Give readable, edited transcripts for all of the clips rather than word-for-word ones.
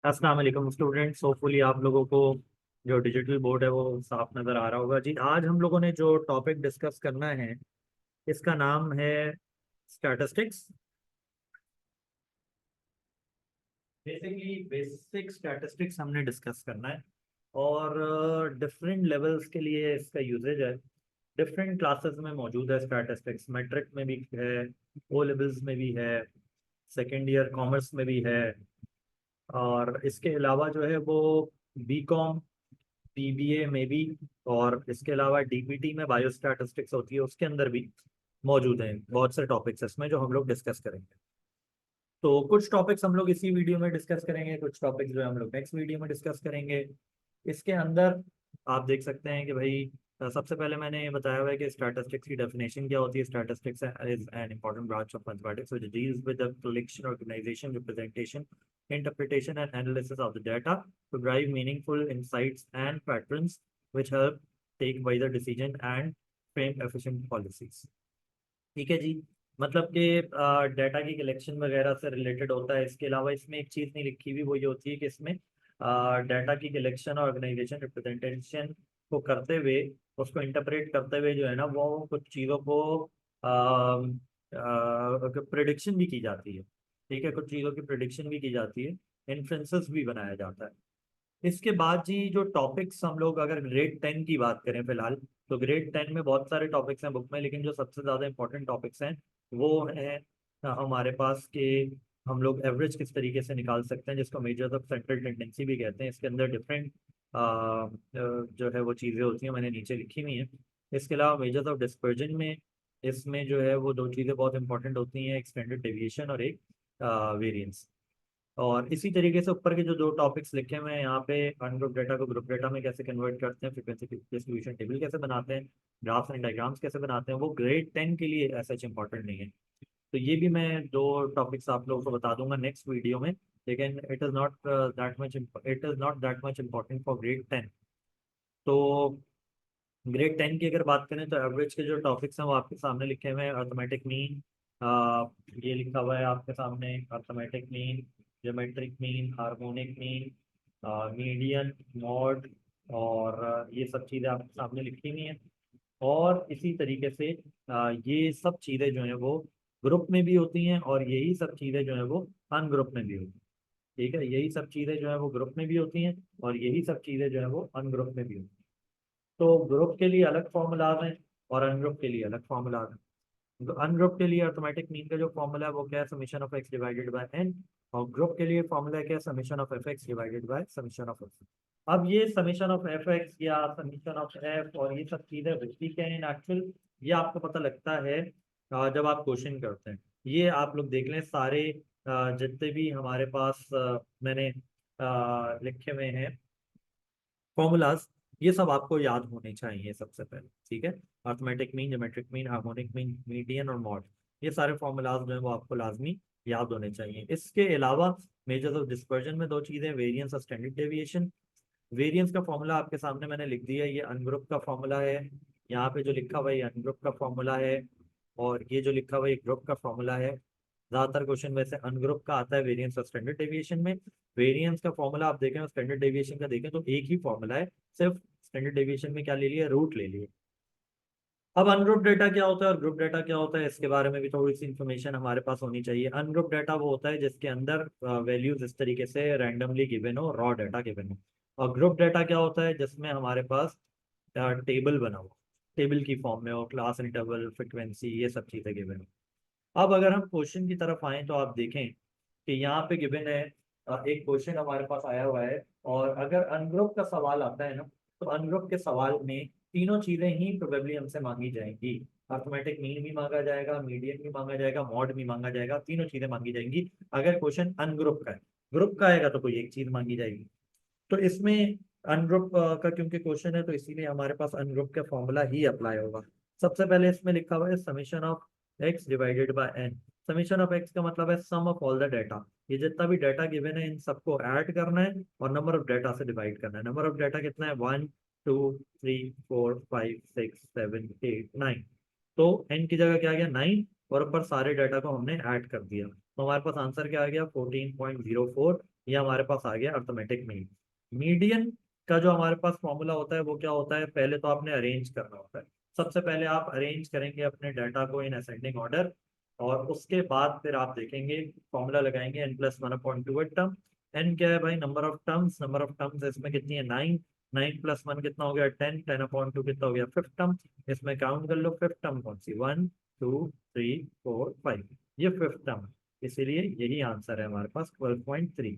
अस्सलाम वालेकुम students. Hopefully आप लोगों को जो डिजिटल बोर्ड है वो साफ नज़र आ रहा होगा। जी, आज हम लोगों ने जो टॉपिक डिस्कस करना है इसका नाम है स्टैटिस्टिक्स। बेसिकली बेसिक स्टैटिस्टिक्स हमने डिस्कस करना है और डिफरेंट लेवल्स के लिए इसका यूजेज है। डिफरेंट क्लासेस में मौजूद है स्टैटिस्टिक्स, मैट्रिक में भी है, ओ लेवल्स में भी है, सेकेंड ईयर कॉमर्स में भी है, और इसके अलावा जो है वो बीकॉम बीबीए में भी, और इसके अलावा डीपीटी में बायोस्टैटिस्टिक्स होती है उसके अंदर भी मौजूद हैं बहुत से टॉपिक्स इसमें जो हम लोग डिस्कस करेंगे। तो कुछ टॉपिक्स हम लोग इसी वीडियो में डिस्कस करेंगे, कुछ टॉपिक्स जो है हम लोग नेक्स्ट वीडियो में डिस्कस करेंगे। इसके अंदर आप देख सकते हैं कि भाई सबसे पहले मैंने ये बताया हुआ है कि स्टैटिस्टिक्स की डेफिनेशन क्या होती है। Statistics is an important branch of mathematics which deals with the collection, organisation, representation, interpretation and analysis of the data to drive meaningful insights and patterns which help take wiser decision and frame efficient policies। ठीक है जी। मतलब कि data की collection वगैरह से related होता है। इसके अलावा इसमें एक चीज़ नहीं लिखी हुई, वो ये होती है कि इसमें डाटा की कलेक्शन, ऑर्गेनाइजेशन, रिप्रेजेंटेशन को करते हुए, उसको इंटरप्रेट करते हुए जो है ना वो कुछ चीज़ों को प्रिडिक्शन भी की जाती है। ठीक है, कुछ चीज़ों की प्रिडिक्शन भी की जाती है, इन्फ्रेंसेस भी बनाया जाता है। इसके बाद जी जो टॉपिक्स हम लोग अगर ग्रेड 10 की बात करें फिलहाल, तो ग्रेड 10 में बहुत सारे टॉपिक्स हैं बुक में, लेकिन जो सबसे ज़्यादा इंपॉर्टेंट टॉपिक्स हैं वो है हमारे पास के हम लोग एवरेज किस तरीके से निकाल सकते हैं, जिसको मेजर्स ऑफ सेंट्रल टेंडेंसी भी कहते हैं। इसके अंदर डिफरेंट जो है वो चीज़ें होती हैं, मैंने नीचे लिखी हुई हैं। इसके अलावा मेजर्स ऑफ डिस्पर्जन में, इसमें जो है वो दो चीज़ें बहुत इंपॉर्टेंट होती हैं, एक स्टैंडर्ड डेविएशन और एक वेरिएंस। और इसी तरीके से ऊपर के जो दो टॉपिक्स लिखे हुए हैं यहाँ पे, अनग्रुप डेटा को ग्रुप डेटा में कैसे कन्वर्ट करते हैं, फ्रीक्वेंसी डिस्ट्रीब्यूशन टेबल कैसे बनाते हैं, ग्राफ्स एंड डायग्राम्स कैसे बनाते हैं, वो ग्रेड 10 के लिए ऐसा इंपॉर्टेंट नहीं है। तो ये भी मैं दो टॉपिक्स आप लोगों को बता दूंगा नेक्स्ट वीडियो में, लेकिन it is not that much important for grade 10। तो ग्रेड 10 की अगर बात करें तो एवरेज के जो टॉपिक्स हैं वो आपके सामने लिखे हुए हैं। अर्थमेटिक मीन, ये लिखा हुआ है आपके सामने, arithmetic mean, geometric mean, harmonic mean, median, mod, और ये सब चीज़ें आपके सामने लिखी हुई हैं। और इसी तरीके से ये सब चीज़ें जो हैं वो ग्रुप में भी होती हैं, और यही सब चीज़ें जो हैं वो अनग्रुप में भी होती हैं। ठीक है, यही सब चीज़ें जो है वो ग्रुप में भी होती हैं, और यही सब चीज़ें जो है वो अनग्रुप में भी होती हैं। तो ग्रुप के लिए अलग फॉर्मूलाज हैं और अनग्रुप के लिए अलग फॉर्मूलाज हैं। तो अनग्रुप के लिए अर्थमेटिक मीन का जो फॉर्मूला है वो क्या है, summation of x divided by n. और ग्रुप के लिए फॉर्मूला क्या है, summation of f x divided by summation of x. अब ये समीशन ऑफ एफ एक्स या समीशन ऑफ एफ और ये सब चीजें होती क्या है इन एक्चुअल, ये आपको पता लगता है जब आप क्वेश्चन करते हैं। ये आप लोग देख लें सारे जितने भी हमारे पास मैंने लिखे हुए हैं फॉर्मूलाज, ये सब आपको याद होने चाहिए सबसे पहले। ठीक है, arithmetic mean, geometric mean, harmonic mean, median और मॉड, ये सारे फॉर्मूलाज जो है वो आपको लाजमी याद होने चाहिए। इसके अलावा मेजर्स ऑफ डिस्पर्जन में दो चीजें, वेरिएंस और स्टैंडर्ड डेविएशन। वेरिएंस का फॉर्मूला आपके सामने मैंने लिख दिया है, ये अनग्रुप का फॉर्मूला है। यहाँ पे जो लिखा हुआ है ये अनग्रुप का फॉर्मूला है, और ये जो लिखा हुआ है ये ग्रुप का फॉर्मूला है। ज्यादातर क्वेश्चन वैसे अनग्रुप का आता है वेरिएंस और स्टैंडर्ड डेविएशन में। वेरिएंस का फॉर्मूला आप देखें और स्टैंडर्ड डेविएशन का देखें तो एक ही फॉर्मूला है, सिर्फ स्टैंडर्ड डेविएशन में क्या ले लिया, रूट ले लिए। अब अनग्रुप डेटा क्या होता है और ग्रुप डेटा क्या होता है, इसके बारे में भी थोड़ी सी इन्फॉर्मेशन हमारे पास होनी चाहिए। अनग्रुप डेटा वो होता है जिसके अंदर वैल्यूज इस तरीके से रैंडमली गिवन हो, रॉ डेटा गिवन हो। और ग्रुप डेटा क्या होता है, जिसमें हमारे पास टेबल बना हो, टेबल की फॉर्म में हो, क्लास इंटरवल, फ्रिक्वेंसी, ये सब चीजें गिवन हो। अब अगर हम क्वेश्चन की तरफ आए तो आप देखें कि यहाँ पे गिवन है, एक क्वेश्चन हमारे पास आया हुआ है, और अगर अनग्रुप का सवाल आता है ना, तो अनग्रुप के सवाल में तीनों चीजें ही प्रोबेबली हमसे मांगी जाएंगी। अर्थमेटिक मीन भी मांगा जाएगा, मीडियन भी मांगा जाएगा, मॉड भी मांगा जाएगा, तीनों चीजें मांगी जाएंगी। अगर क्वेश्चन अनग्रुप का है, ग्रुप का आएगा तो कोई एक चीज मांगी जाएगी। तो इसमें अनग्रुप का क्योंकि क्वेश्चन है तो इसीलिए हमारे पास अनग्रुप का फॉर्मूला ही अप्लाई होगा। सबसे पहले इसमें लिखा हुआ है summation of x divided by n. Summation of x का मतलब है sum of all the data, ये जितना भी डाटा गिवन है इन सबको ऐड करना है और नंबर ऑफ डाटा से डिवाइड करना है। नंबर ऑफ डाटा कितना है, 1 2 3 4 5 6 7 8 9। तो एन की जगह क्या आ गया, 9, और ऊपर सारे डाटा को हमने ऐड कर दिया, तो हमारे पास आंसर क्या आ गया, 14.04। ये हमारे पास आ गया अर्थमेटिक मीन। मीडियन का जो हमारे पास फॉर्मूला होता है वो क्या होता है, पहले तो आपने अरेंज करना होता है। सबसे पहले आप अरेंज करेंगे अपने डाटा को इन असेंडिंग ऑर्डर, और उसके बाद फिर आप देखेंगे फॉर्मूला लगाएंगे n+1/2 टर्म। n क्या है भाई, number of terms, number of terms इसमें कितनी है 9, 9+1 कितना हो गया 10, 10/2 कितना हो गया फिफ्थ टर्म। इसमें काउंट कर लो फिफ्थ टर्म कौन सी, 1 2 3 4 5, ये फिफ्थ टर्म, इसीलिए यही आंसर है हमारे पास 12.3।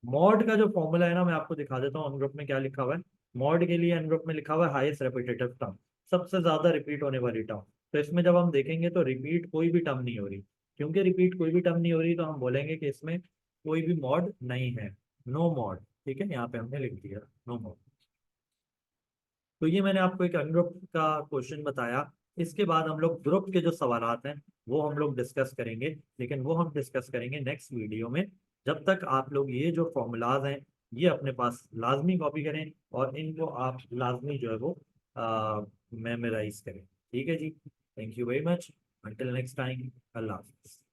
मॉड का जो फॉर्मूला है ना, मैं आपको दिखा देता हूँ अनग्रुप में क्या लिखा हुआ है। मॉड के लिए अनग्रुप में लिखा हुआ है हाईएस्ट रेपिटेटिव टर्म, सबसे ज्यादा रिपीट होने वाली टर्म। तो इसमें जब हम देखेंगे तो रिपीट कोई भी टर्म नहीं हो रही, क्योंकि रिपीट कोई भी टर्म नहीं हो रही तो हम बोलेंगे कि इसमें कोई भी मॉड नहीं है, नो मॉड। ठीक है, यहाँ पे हमने लिख दिया नो मॉड। तो ये मैंने आपको एक अनग्रुप का क्वेश्चन बताया। इसके बाद हम लोग ग्रुप के जो सवालात हैं वो हम लोग डिस्कस करेंगे, लेकिन वो हम डिस्कस करेंगे नेक्स्ट वीडियो में। जब तक आप लोग ये जो फॉर्मूलाज हैं ये अपने पास लाजमी कॉपी करें, और इनको आप लाजमी जो है वो मेमोराइज करें। ठीक है जी, thank you very much, until next time, अल्लाह हाफिज़।